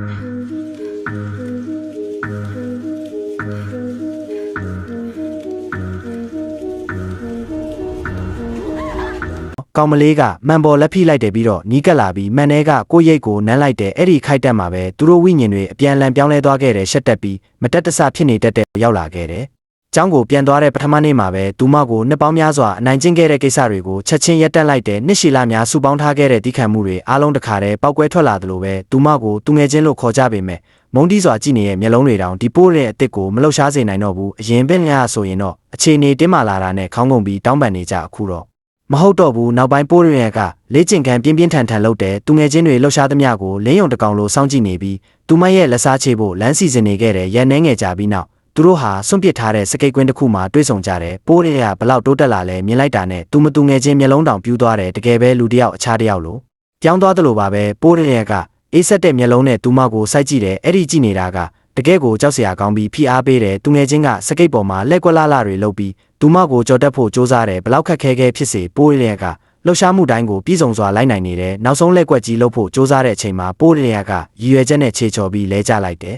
ကောင်မလေးကမှန်ပေါ်လက်ဖိလိုက်တယ်ပြီးတော့နီးကပ်လာပြီးမှန်ထဲကကိုရိတ်ကိုနမ်းလိုက်တယ်အဲ့ဒီခိုက်တက်မှာပဲသူတို့ဝိညာဉ်တွေအပြန်လန်ပြောင်းလဲသွားခဲ့တယ်ရှက်တက်ပြီးမတက်တဆဖြစ်နေတတ်တဲ့ရောက်လာခဲ့တယ်။ကျောင်းကိုပြန်သွားတဲ့ပထမနေ့မှာပဲသူမကိုနှစ်ပေါင်းများစွာအနိုင်ကျင့်ခဲ့တဲ့ကိစ္စတွေကိုချက်ချင်းရက်တက်လိုက်တဲ့နှစ်ရှည်လများစုပေါင်းထားခဲ့တဲ့တိခတ်မှုတွေအားလုံးတစ်ခါတည်းပောက်ကွဲထွက်လာသလိုပဲသူမကိုသူငယ်ချင်းလို့ခေါ်ကြပေမဲ့မုန်းတီးစွာကြည့်နေတဲ့မျက်လုံးတွေတောင်ဒီပိုးတဲ့အစ်စ်ကိုမလှုပ်ရှားစေနိုင်တော့ဘူးအရင်ပင်များဆိုရင်တော့အခြေအနေတင်းမာလာတာနဲ့ခေါင်းကုန်ပြီးတောင်းပန်နေကြအခုတော့မဟုတ်တော့ဘူးနောက်ပိုင်းပိုးရကလေးကျင်ကန်ပြင်းပြင်းထန်ထန်လုပ်တဲ့သူငယ်ချင်းတွေလှုပ်ရှားသမျှကိုလင်းယုံတကောင်လိုစောင့်ကြည့်နေပြီးသူမရဲ့လက်စားချေဖို့လမ်းစီစဉ်နေခဲ့တဲ့ရန်နှဲငယ်ကြပြီးနောက်သူတို့ဟာစွန့်ပစ်ထားတဲ့စကိတ်ကွင်းတစ်ခုမှာတွေ့ဆုံကြတယ်ပိုးရဘလောက်တိုးတက်လာလဲမြင်လိုက်တာနဲ့သူမသူငယ်ချင်းမျက်လုံးတောင်ပြူးသွားတယ်တကယ်ပဲလူတစ်ယောက်အခြားတစ်ယောက်လိုပြောင်းသွားတယ်လို့ပါပဲပိုးရကအေးဆက်တဲ့မျက်လုံးနဲ့သူမကိုစိုက်ကြည့်တယ်အဲ့ဒီကြည့်နေတာကတကယ်ကိုကြောက်စရာကောင်းပြီးဖိအားပေးတယ်သူငယ်ချင်းကစကိတ်ပေါ်မှာလက်ကွက်လာလာတွေလုပ်ပြီးသူမကိုကြော်တက်ဖို့စ조사တယ်ဘလောက်ခက်ခဲဖြစ်စေပိုးရကလှုပ်ရှားမှုတိုင်းကိုပြည်စုံစွာလိုက်နိုင်နေတယ်နောက်ဆုံးလက်ကွက်ကြီးလှုပ်ဖို့စ조사တဲ့အချိန်မှာပိုးရကရည်ရွယ်ချက်နဲ့ခြေချော်ပြီးလဲကျလိုက်တယ်